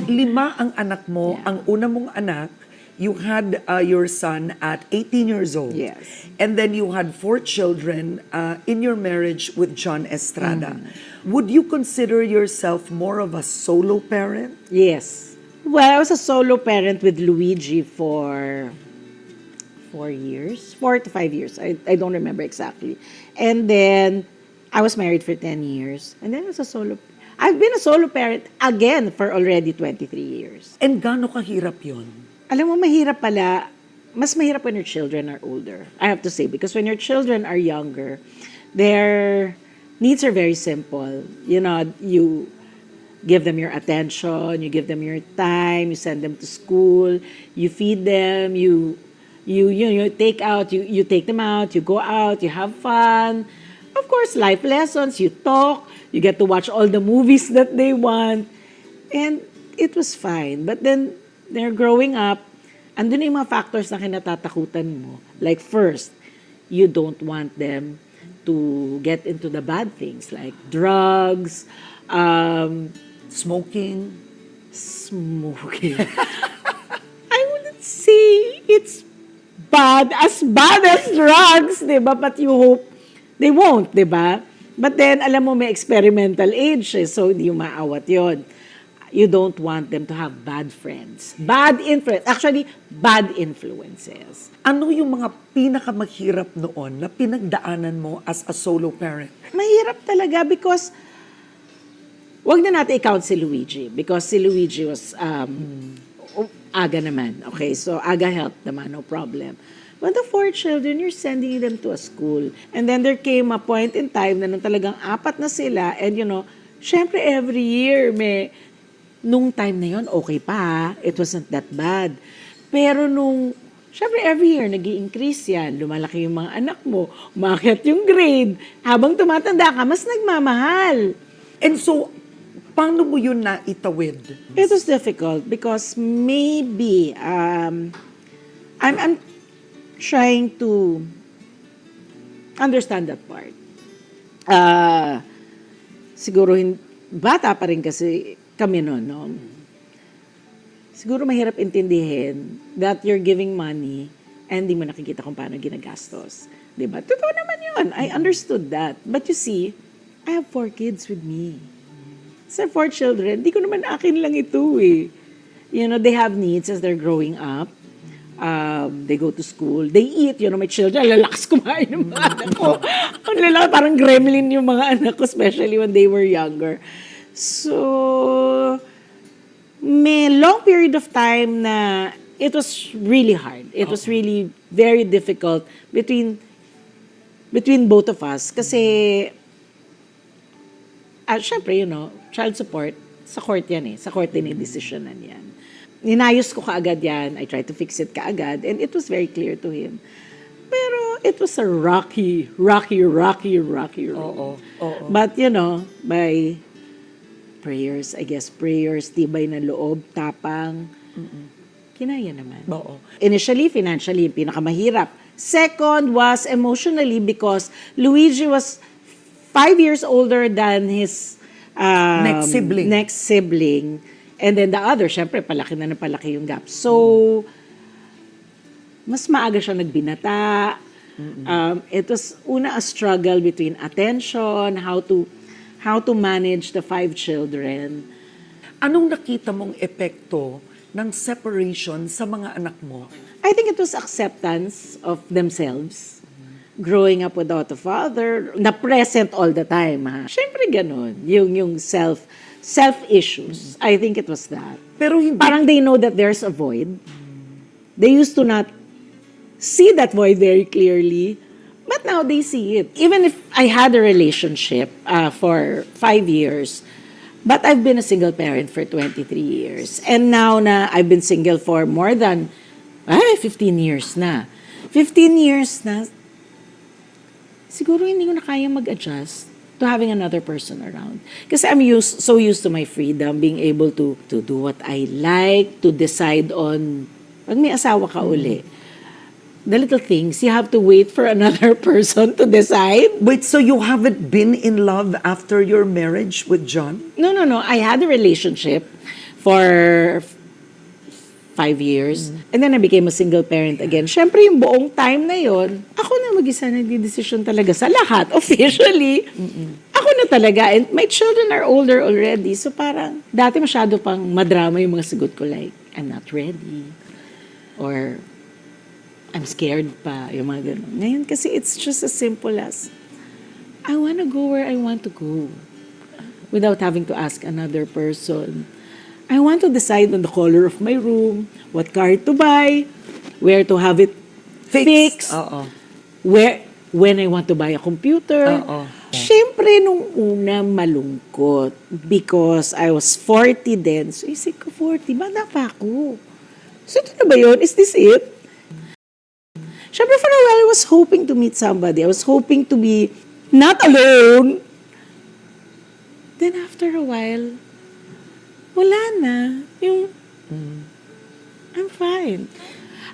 5 ang anak mo. Yeah. Ang una mong anak, you had your son at 18 years old. Yes. And then you had 4 children in your marriage with John Estrada. Mm-hmm. Would you consider yourself more of a solo parent? Yes. Well, I was a solo parent with Luigi for 4 years, 4 to 5 years. I don't remember exactly. And then I was married for 10 years. And then I was a solo. I've been a solo parent again for already 23 years. And gaano kahirap yun? Alam mo, mahirap pala. Mas mahirap when your children are older. I have to say, because when your children are younger, their needs are very simple. You know, you give them your attention, you give them your time, you send them to school, you feed them, you take them out, you go out, you have fun. Of course, life lessons, you talk, you get to watch all the movies that they want. And it was fine. But then, they're growing up, andun na yung mga factors na kinatatakutan mo. Like first, you don't want them to get into the bad things like drugs, Smoking? smoking. I wouldn't say it's bad as drugs, di ba? But you hope they won't, di ba? But then, alam mo, may experimental age, so hindi yung maawat yun. You don't want them to have bad friends. Bad influences. Ano yung mga pinakamaghirap noon na pinagdaanan mo as a solo parent? Mahirap talaga because wag na natin i-count si Luigi because si Luigi was aga naman. Okay, so aga helped naman, no problem. But the 4 children, you're sending them to a school. And then there came a point in time na nung talagang 4 na sila and you know, syempre every year nung time na yon okay pa, it wasn't that bad. Pero syempre every year nag-i-increase yan, lumalaki yung mga anak mo, umakyat yung grade, habang tumatanda ka, mas nagmamahal. And so, paano mo yun naitawid? It was difficult because maybe I'm trying to understand that part. Siguro bata pa rin kasi kami noon, no? Siguro mahirap intindihin that you're giving money and di mo nakikita kung paano ginagastos. Diba? Totoo naman yun. I understood that. But you see, I have 4 kids with me. Sa 4 children, di ko naman akin lang ito eh. You know, they have needs as they're growing up. They go to school. They eat. You know, my children, lalakas kumain ng mga anak ko. Ang lalaki, parang gremlin yung mga anak ko, especially when they were younger. So, may long period of time na it was really hard. It was really very difficult between both of us. Kasi, syempre, you know, child support, sa court yan eh. Sa court din yung decisionan yan. Ninayos ko kaagad yan. I tried to fix it kaagad. And it was very clear to him. Pero it was a rocky road. But, you know, by prayers, tibay na loob, tapang, kinaya naman. Initially, financially, yung pinakamahirap. Second was emotionally because Luigi was 5 years older than his next sibling. And then the other, syempre, palaki yung gap. So, mas maaga siya nagbinata. It was a struggle between attention, how to manage the 5 children. Anong nakita mong epekto ng separation sa mga anak mo? I think it was acceptance of themselves. Growing up without a father, na present all the time. Ha? Siyempre ganun, yung self-issues. I think it was that. Pero hindi. Parang they know that there's a void. They used to not see that void very clearly, but now they see it. Even if I had a relationship for 5 years, but I've been a single parent for 23 years. And now na I've been single for more than 15 years na. 15 years na, siguro hindi ko na kaya mag-adjust to having another person around. Kasi I'm so used to my freedom, being able to do what I like, to decide on, pag may asawa ka uli, the little things, you have to wait for another person to decide. Wait, so you haven't been in love after your marriage with John? No. I had a relationship for 5 years. And then I became a single parent again. Siyempre, yung buong time na yon, ako na mag-isa nagdi-decision talaga sa lahat, officially. Ako na talaga. And my children are older already. So parang, dati masyado pang madrama yung mga sagot ko, like, I'm not ready. Or, I'm scared pa. Yung mga ganun. Ngayon kasi it's just as simple as, I wanna go where I want to go. Without having to ask another person. I want to decide on the color of my room, what car to buy, where to have it fixed, when I want to buy a computer. Siyempre, nung una malungkot because I was 40 then. So, isip ko, 40, bata pa ako. So, ito na ba yun? Is this it? Siyempre, for a while, I was hoping to meet somebody. I was hoping to be not alone. Then, after a while, wala na. I'm fine.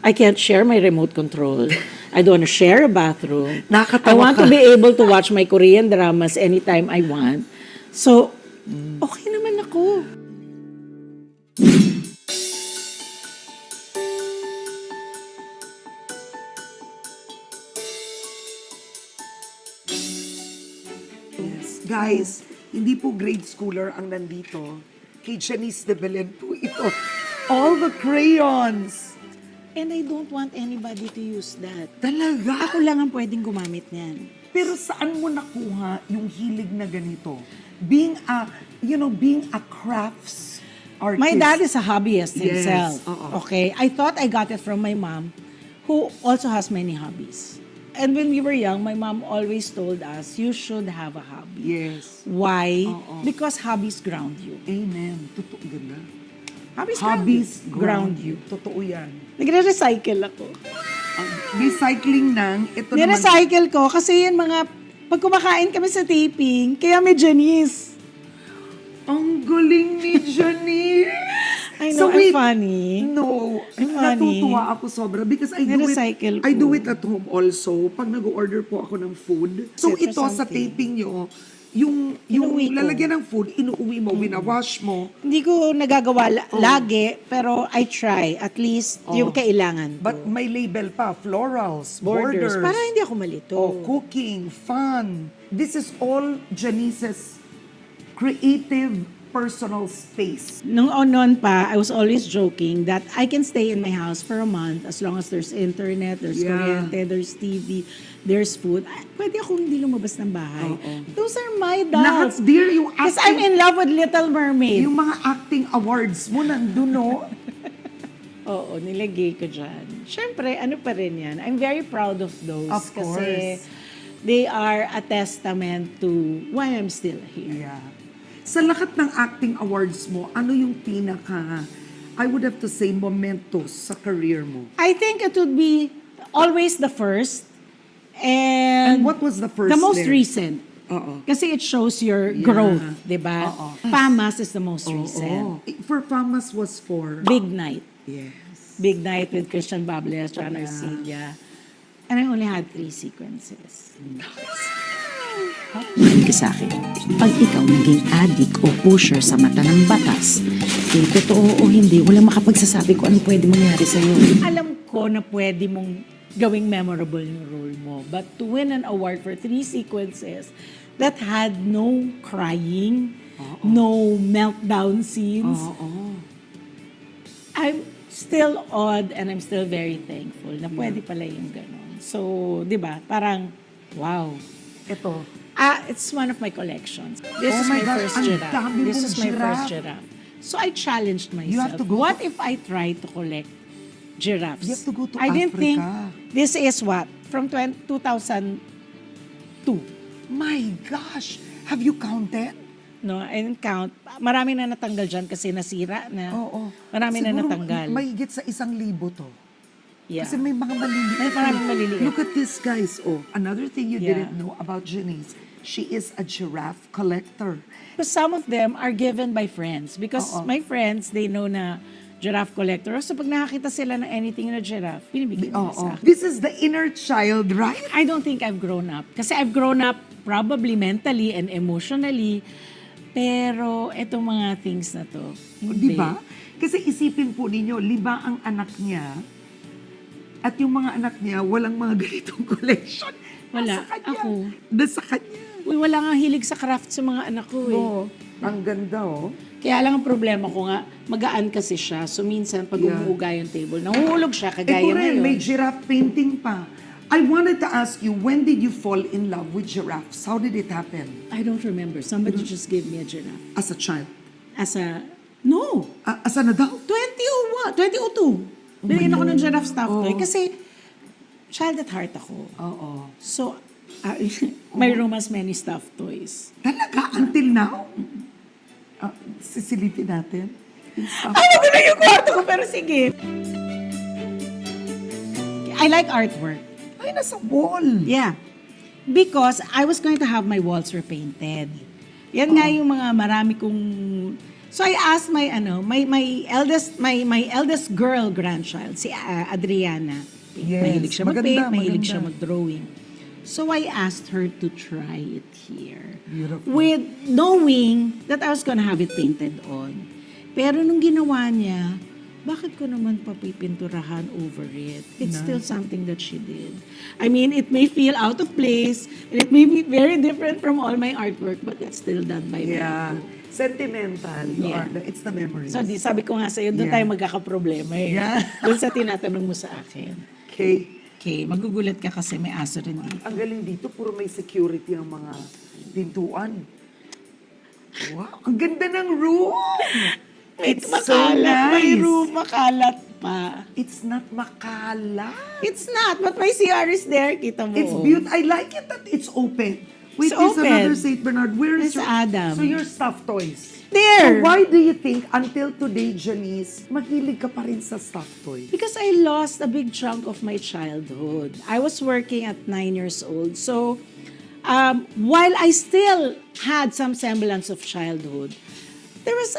I can't share my remote control. I don't want to share a bathroom. I want to be able to watch my Korean dramas anytime I want. So, okay naman ako. Yes. Guys, hindi po grade schooler ang nandito. Kay Janice de Belen po ito. All the crayons. And I don't want anybody to use that. Talaga? Ako lang ang pwedeng gumamit niyan. Pero saan mo nakuha yung hilig na ganito? Being a crafts artist. My dad is a hobbyist Yes, himself. oo. Okay? I thought I got it from my mom, who also has many hobbies. And when we were young, my mom always told us, you should have a hobby. Yes. Why? Oo. Because hobbies ground you. Amen. Totoo ganda. Hobbies ground you. Totoo yan. Nagre-recycle ako. Recycling ng, ito naman. Nirecycle ko kasi yun mga, pag kumakain kami sa taping, kaya may Janice. Ang galing ni Janice! I know, I'm funny. No, I'm funny. natutuwa ako sobra because Nirecycle I do ko. it at home also. Pag nag-order po ako ng food. So Set for ito sa something. taping nyo, yung Inuwi ko. lalagyan ng food, inuuwi mo, winawash mo. Hindi ko nagagawa lagi, pero I try. At least yung kailangan ko. But may label pa, florals, borders. Para hindi ako malito. Cooking, fun. This is all Janice's creative personal space. Nung noon pa, I was always joking that I can stay in my house for a month as long as there's internet, there's kuryente, there's TV, there's food. Pwede akong hindi lumabas ng bahay. Those are my Lahat, doubts. dear, yung Because I'm in love with Little Mermaid. Yung mga acting awards mo nandun, no? Oo, nilagay ko dyan. Siyempre, ano pa rin yan? I'm very proud of those. Of Kasi course. they are a testament to why I'm still here. Yeah. Sa lahat ng acting awards mo, ano yung pinaka, I would have to say, momentos sa career mo? I think it would be always the first. And what was the first The most there? recent. Oo. Kasi it shows your growth, di ba? Oo. Famas is the most recent. For Famas was for? Big Night. Yes. Big Night with Christian Bables, John Arcilla. And I only had 3 sequences. Mahal ka sa akin. Pag ikaw naging addict o pusher sa mata ng batas, totoo o hindi, walang makapagsasabi kung ano pwede mangyari sa'yo. Alam ko na pwede mong gawing memorable yung role mo. But to win an award for 3 sequences that had no crying, no meltdown scenes, I'm still awed and I'm still very thankful na pwede pala yung ganon. So, di ba, parang, wow. Ito. It's one of my collections. This Oh is my my God, first ang giraffe. dami This mong is my giraffe. first giraffe. So I challenged myself. have to go What to- if I try to collect giraffes? You have to go to I didn't think Africa. this is what? From 2002. My gosh! Have you counted? No, I didn't count. Marami na natanggal dyan kasi nasira na. Oo. Marami na Siguro natanggal. May higit sa 1,000 to. Yeah. Kasi may mga maliliit. May maraming maliliit. Look at this, guys. Oh, another thing you Yeah. didn't know about Janice. She is a giraffe collector. But some of them are given by friends because my friends, they know na giraffe collector. So pag nakakita sila ng anything na giraffe, binibigyan nila sa akin. This is the inner child, right? I don't think I've grown up. Kasi I've grown up probably mentally and emotionally. Pero etong mga things na to, Di ba? Kasi isipin po ninyo, 5 ang anak niya at yung mga anak niya walang mga ganitong collection. Wala. Nasa kanya. Ako. Nasa kanya. Uy, wala nga hilig sa craft sa mga anak ko eh. Oo. Ang ganda, oh. Kaya lang ang problema ko nga, magaan kasi siya. So minsan pag Yeah. umuuga yung table, nahuhulog siya Ito kagaya rin, ngayon. may giraffe painting pa. I wanted to ask you, when did you fall in love with giraffes? How did it happen? I don't remember. Somebody just gave me a giraffe. As a child? As a... No! As an adult? 2001, 2002. Binigyan ako ng giraffe stuff toy. Kasi, child at heart ako. Oo. So, my room has many stuffed toys. Talaga? Until now? Sisilipin natin. Ay, wala yung kwarto ko, pero sige. I like artwork. Ay, nasa wall. Yeah. Because I was going to have my walls repainted. Yan nga yung mga marami kong... So I asked my eldest girl grandchild, si Adriana. Yes, Mahilig siya mag-paint, maganda, mahilig maganda. siya mag-drawing. So I asked her to try it here. Beautiful. With knowing that I was gonna have it painted on. Pero nung ginawa niya, bakit ko naman papipinturahan over it? It's still something that she did. I mean, it may feel out of place, and it may be very different from all my artwork, but it's still done by me. Yeah. Sentimental. You Yeah. are, it's the memories. So, sabi ko nga sa'yo, doon Yeah. tayo magkakaproblema eh. Yeah. Doon sa tinatanong mo sa akin. Okay. Okay, magugulat ka kasi may aso rin dito. Ang galing dito, puro may security ang mga pintuan. Wow, ang ganda ng room! It's so Makalat, may nice. room, makalat pa. It's not makalat. It's not, but my CR is there, kita mo. It's beautiful. I like it that it's open. Wait, It's there's open. another St. Bernard. Where is It's your... Adam. So your stuffed toys. There! So why do you think, until today, Janice, mahilig ka pa rin sa stuffed toys? Because I lost a big chunk of my childhood. I was working at 9 years old. So, while I still had some semblance of childhood, there was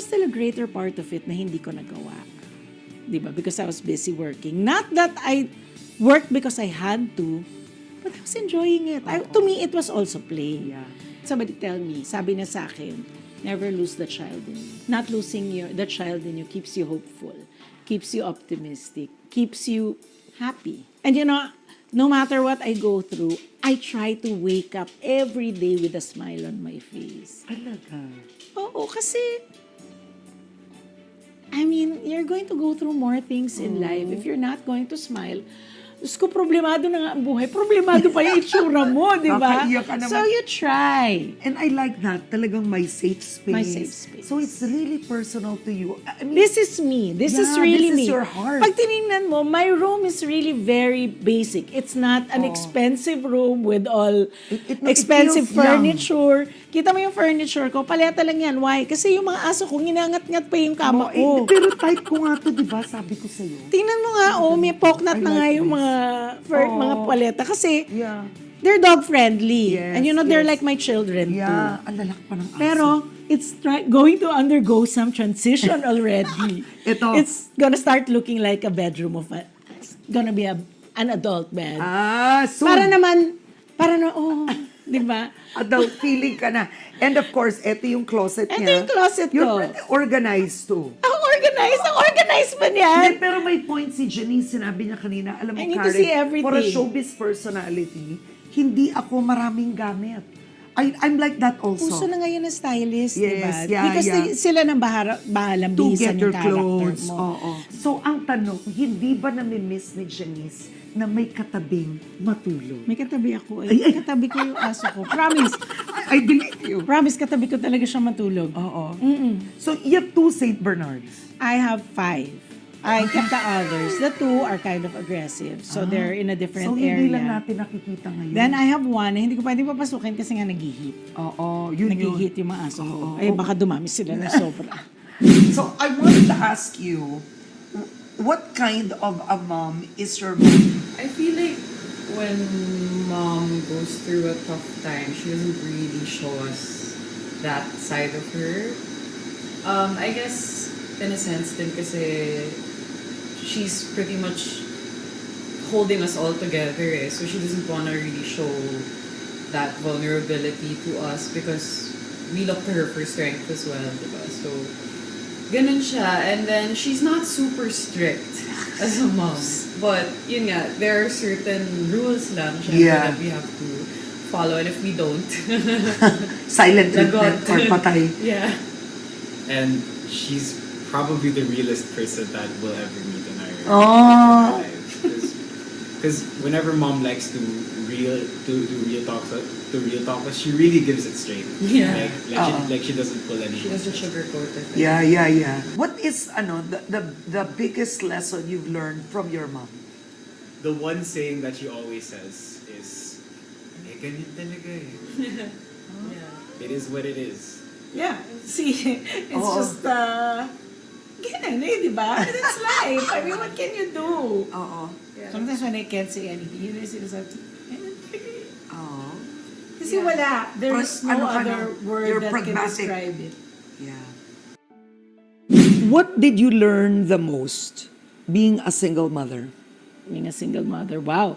still a greater part of it na hindi ko nagawa. Diba? Because I was busy working. Not that I worked because I had to, but I was enjoying it. To me, it was also play. Yeah. Somebody tell me, sabi niya sa akin, never lose the child in you. Not losing the child in you keeps you hopeful, keeps you optimistic, keeps you happy. And you know, no matter what I go through, I try to wake up every day with a smile on my face. Talaga. Oo, kasi, I mean, you're going to go through more things in life. If you're not going to smile, Diyos ko, problemado na nga ang buhay. Problemado pa yung itsura mo, di ba? Kakaiyak ka naman. So you try. And I like that. Talagang my safe space. My safe space. So it's really personal to you. I mean, This is me. This is Yeah, really this is me. your heart. Pag tinignan mo, my room is really very basic. It's not an expensive room with all It expensive feels young. furniture. Kita mo yung furniture ko, paleta lang yan. Why? Kasi yung mga aso ko, ginangat-ngat pa yung kama ko. pero type ko nga to, di ba? Sabi ko sa'yo. Tingnan mo nga, may poknat I na nga like yung this. mga paleta. Kasi Yeah. they're dog-friendly. Yes, And you know, they're yes. like my children too. Yeah. Ang lalak pa ng aso. Pero, it's going to undergo some transition already. Ito. It's gonna start looking like a bedroom of it's gonna be an adult bed. soon. Para na, di ba? Adult feeling ka na. And of course, eto yung closet Ito niya. yung closet You're ko. pretty organized too. Ang organized ba Hindi, niyan? pero may point si Janice, sinabi niya kanina, alam mo, I need to Karen, see everything. for a showbiz personality, hindi ako maraming gamit. I'm like that also. Puso na ngayon ng stylist, di ba? Yes, yeah, Because yeah. sila nang bahalang To bihisan get your yung character clothes. mo. Oo. So, ang tanong, hindi ba nami-miss ni Janice na may katabing matulog? May katabi ako. Ay. Katabi ko yung aso ko. Promise. I believe you. Promise, katabi ko talaga siya matulog. Oo. So, you have 2 St. Bernards. I have 5. I kept the others. The 2 are kind of aggressive. So they're in a different So, area. hindi lang natin nakikita ngayon. Then I have 1 na hindi ko pwedeng papasukin kasi nga nag-heat. Oo, yun. Nag-heat yung mga aso ko. Ay, baka dumami sila na sobra. So, I wanted to ask you, what kind of a mom is your mom? I feel like when mom goes through a tough time, she doesn't really show us that side of her. I guess, in a sense din kasi she's pretty much holding us all together eh. So she doesn't want to really show that vulnerability to us because we look to her for strength as well, diba? So, ganun siya. And then, she's not super strict as a mom. But, yun nga, there are certain rules lang, syempre, Yeah. that we have to follow. And if we don't, Silent treatment lagot. or patay. Yeah. And she's probably the realest person that we'll ever meet in our Oh. lives. Because whenever mom likes to do real talk, but she really gives it straight. Yeah. Like she doesn't pull any. She doesn't sugarcoat it. Yeah. What is the biggest lesson you've learned from your mom? The one saying that she always says is, "Eh, ganyan talaga eh." Yeah. It is what it is. Yeah, see, it's Oo. just, ganun eh, di ba? That's life. I mean, what can you do? Oo. Sometimes when I can't say anything, you just have to, Oo. kasi wala. There's no Ano ka other na? word You're that can pragmatic. describe it. Yeah. What did you learn the most being a single mother? Being a single mother, wow.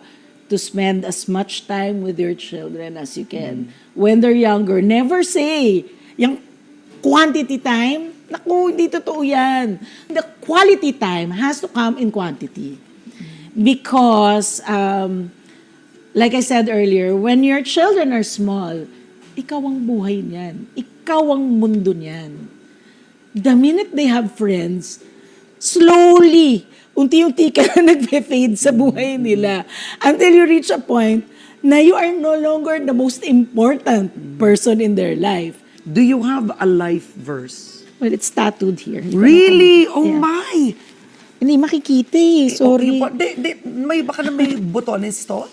To spend as much time with your children as you can. When they're younger, never say, yung quantity time, naku, hindi totoo yan. The quality time has to come in quantity. Because, like I said earlier, when your children are small, ikaw ang buhay niyan. Ikaw ang mundo niyan. The minute they have friends, slowly, unti-unti ka na nagpe-fade sa buhay nila until you reach a point na you are no longer the most important person in their life. Do you have a life verse? Well, it's tattooed here. Really? Oh Yeah. my! Hindi makikita eh. Sorry. May baka na may botones to?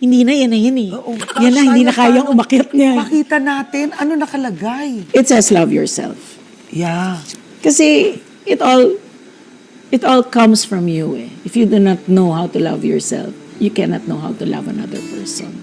Hindi na, yan na yan eh. Oo. Yan na, hindi na Sayang, kayang paano? umakyat niya. Pakita natin, ano nakalagay? It says love yourself. Yeah. Kasi it all comes from you eh. If you do not know how to love yourself, you cannot know how to love another person.